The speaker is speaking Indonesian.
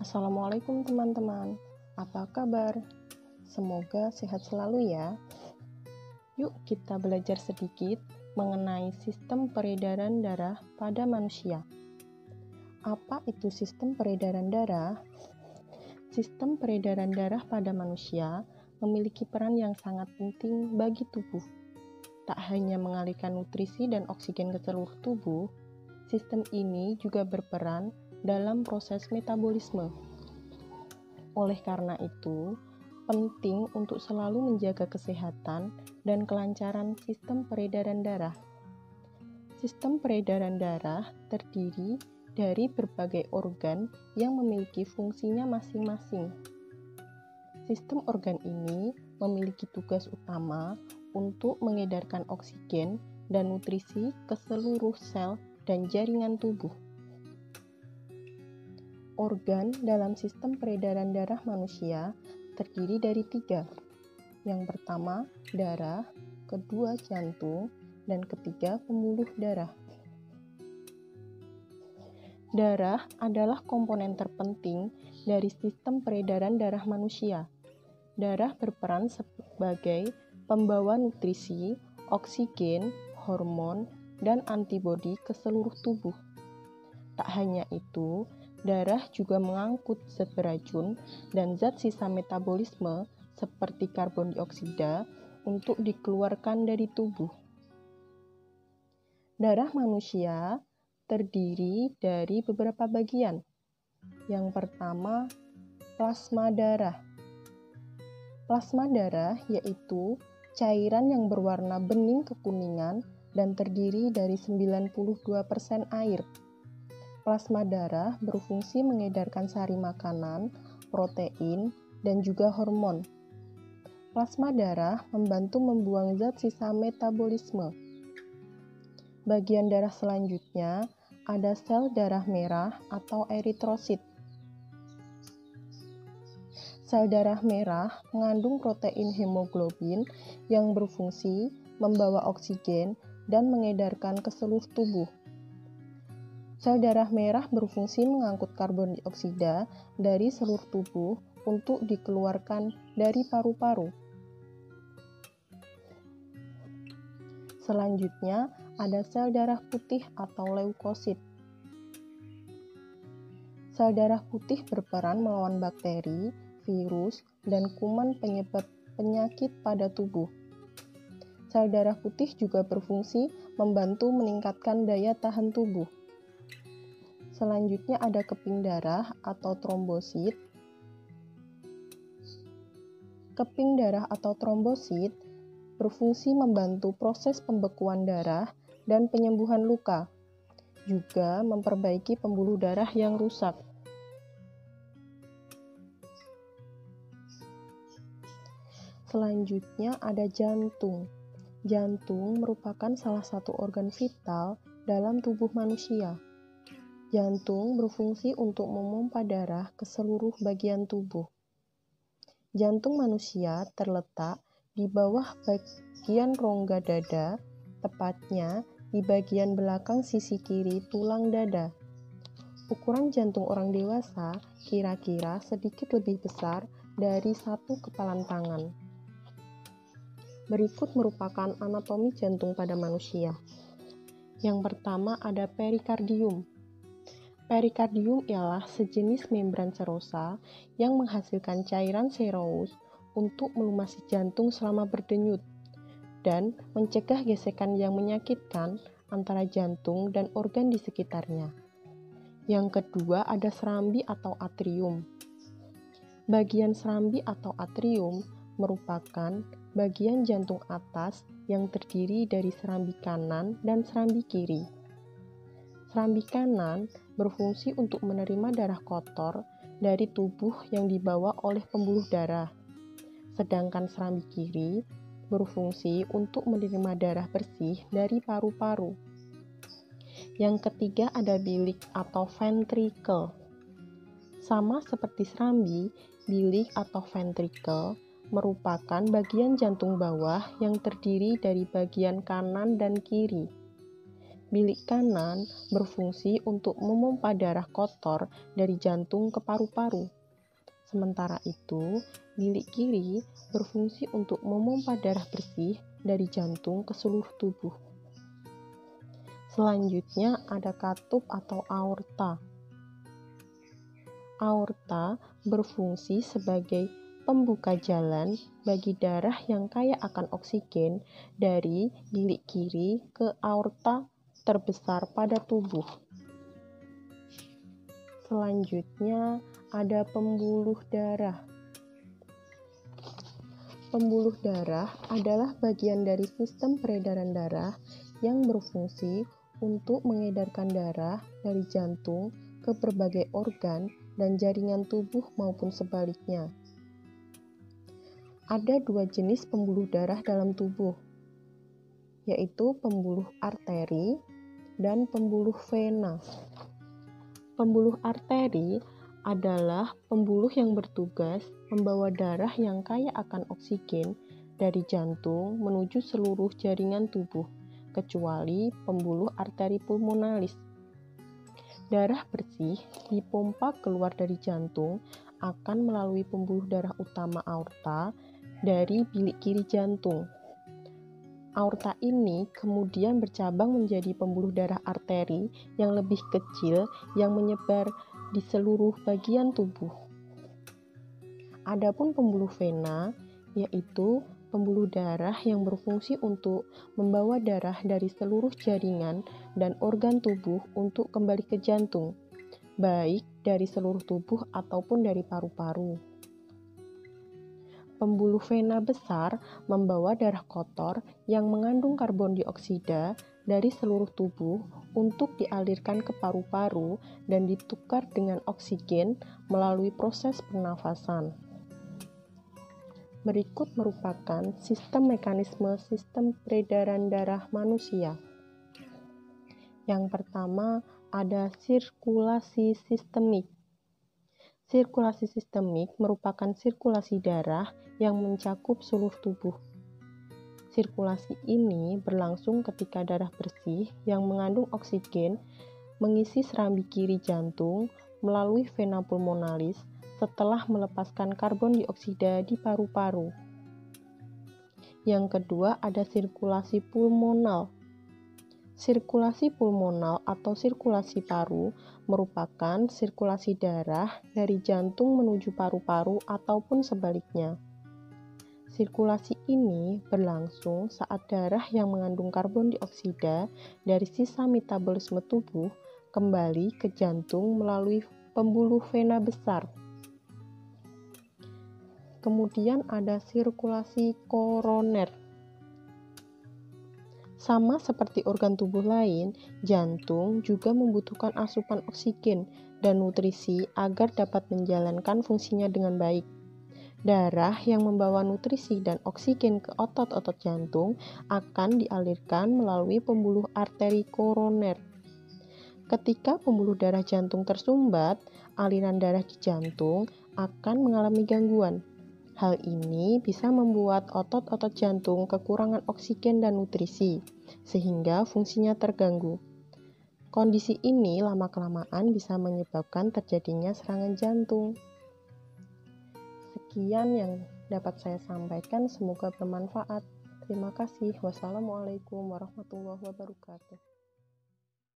Assalamualaikum teman-teman, apa kabar? Semoga sehat selalu ya. Yuk kita belajar sedikit mengenai sistem peredaran darah pada manusia. Apa itu sistem peredaran darah? Sistem peredaran darah pada manusia memiliki peran yang sangat penting bagi tubuh. Tak hanya mengalirkan nutrisi dan oksigen ke seluruh tubuh, sistem ini juga berperan dalam proses metabolisme. Oleh karena itu, penting untuk selalu menjaga kesehatan dan kelancaran sistem peredaran darah. Sistem peredaran darah terdiri dari berbagai organ yang memiliki fungsinya masing-masing. Sistem organ ini memiliki tugas utama untuk mengedarkan oksigen dan nutrisi ke seluruh sel dan jaringan tubuh. Organ dalam sistem peredaran darah manusia terdiri dari 3. Yang pertama, darah, kedua, jantung, dan ketiga, pembuluh darah. Darah adalah komponen terpenting dari sistem peredaran darah manusia. Darah berperan sebagai pembawa nutrisi, oksigen, hormon, dan antibodi ke seluruh tubuh. Tak hanya itu, darah juga mengangkut zat beracun dan zat sisa metabolisme seperti karbon dioksida untuk dikeluarkan dari tubuh. Darah manusia terdiri dari beberapa bagian. Yang pertama, plasma darah. Plasma darah yaitu cairan yang berwarna bening kekuningan dan terdiri dari 92% air. Plasma darah berfungsi mengedarkan sari makanan, protein, dan juga hormon. Plasma darah membantu membuang zat sisa metabolisme. Bagian darah selanjutnya ada sel darah merah atau eritrosit. Sel darah merah mengandung protein hemoglobin yang berfungsi membawa oksigen dan mengedarkan ke seluruh tubuh. Sel darah merah berfungsi mengangkut karbon dioksida dari seluruh tubuh untuk dikeluarkan dari paru-paru. Selanjutnya, ada sel darah putih atau leukosit. Sel darah putih berperan melawan bakteri, virus, dan kuman penyebab penyakit pada tubuh. Sel darah putih juga berfungsi membantu meningkatkan daya tahan tubuh. Selanjutnya ada keping darah atau trombosit. Keping darah atau trombosit berfungsi membantu proses pembekuan darah dan penyembuhan luka, juga memperbaiki pembuluh darah yang rusak. Selanjutnya ada jantung. Jantung merupakan salah satu organ vital dalam tubuh manusia. Jantung berfungsi untuk memompa darah ke seluruh bagian tubuh. Jantung manusia terletak di bawah bagian rongga dada, tepatnya di bagian belakang sisi kiri tulang dada. Ukuran jantung orang dewasa kira-kira sedikit lebih besar dari satu kepalan tangan. Berikut merupakan anatomi jantung pada manusia. Yang pertama ada perikardium. Perikardium ialah sejenis membran serosa yang menghasilkan cairan serous untuk melumasi jantung selama berdenyut dan mencegah gesekan yang menyakitkan antara jantung dan organ di sekitarnya. Yang kedua ada serambi atau atrium. Bagian serambi atau atrium merupakan bagian jantung atas yang terdiri dari serambi kanan dan serambi kiri. Serambi kanan berfungsi untuk menerima darah kotor dari tubuh yang dibawa oleh pembuluh darah, sedangkan serambi kiri berfungsi untuk menerima darah bersih dari paru-paru. Yang ketiga ada bilik atau ventricle. Sama seperti serambi, bilik atau ventricle merupakan bagian jantung bawah yang terdiri dari bagian kanan dan kiri. Bilik kanan berfungsi untuk memompa darah kotor dari jantung ke paru-paru. Sementara itu, bilik kiri berfungsi untuk memompa darah bersih dari jantung ke seluruh tubuh. Selanjutnya ada katup atau aorta. Aorta berfungsi sebagai pembuka jalan bagi darah yang kaya akan oksigen dari bilik kiri ke aorta terbesar pada tubuh. Selanjutnya ada pembuluh darah. Pembuluh darah adalah bagian dari sistem peredaran darah yang berfungsi untuk mengedarkan darah dari jantung ke berbagai organ dan jaringan tubuh maupun sebaliknya. Ada dua jenis pembuluh darah dalam tubuh, yaitu pembuluh arteri dan pembuluh vena. Pembuluh arteri adalah pembuluh yang bertugas membawa darah yang kaya akan oksigen dari jantung menuju seluruh jaringan tubuh, kecuali pembuluh arteri pulmonalis. Darah bersih dipompa keluar dari jantung akan melalui pembuluh darah utama aorta dari bilik kiri jantung. Aorta ini kemudian bercabang menjadi pembuluh darah arteri yang lebih kecil yang menyebar di seluruh bagian tubuh. Adapun pembuluh vena, yaitu pembuluh darah yang berfungsi untuk membawa darah dari seluruh jaringan dan organ tubuh untuk kembali ke jantung, baik dari seluruh tubuh ataupun dari paru-paru. Pembuluh vena besar membawa darah kotor yang mengandung karbon dioksida dari seluruh tubuh untuk dialirkan ke paru-paru dan ditukar dengan oksigen melalui proses pernafasan. Berikut merupakan mekanisme sistem peredaran darah manusia. Yang pertama ada sirkulasi sistemik. Sirkulasi sistemik merupakan sirkulasi darah yang mencakup seluruh tubuh. Sirkulasi ini berlangsung ketika darah bersih yang mengandung oksigen mengisi serambi kiri jantung melalui vena pulmonalis setelah melepaskan karbon dioksida di paru-paru. Yang kedua ada sirkulasi pulmonal. Sirkulasi pulmonal atau sirkulasi paru merupakan sirkulasi darah dari jantung menuju paru-paru ataupun sebaliknya. Sirkulasi ini berlangsung saat darah yang mengandung karbon dioksida dari sisa metabolisme tubuh kembali ke jantung melalui pembuluh vena besar. Kemudian ada sirkulasi koroner. Sama seperti organ tubuh lain, jantung juga membutuhkan asupan oksigen dan nutrisi agar dapat menjalankan fungsinya dengan baik. Darah yang membawa nutrisi dan oksigen ke otot-otot jantung akan dialirkan melalui pembuluh arteri koroner. Ketika pembuluh darah jantung tersumbat, aliran darah di jantung akan mengalami gangguan. Hal ini bisa membuat otot-otot jantung kekurangan oksigen dan nutrisi, sehingga fungsinya terganggu. Kondisi ini lama-kelamaan bisa menyebabkan terjadinya serangan jantung. Sekian yang dapat saya sampaikan, semoga bermanfaat. Terima kasih. Wassalamualaikum warahmatullahi wabarakatuh.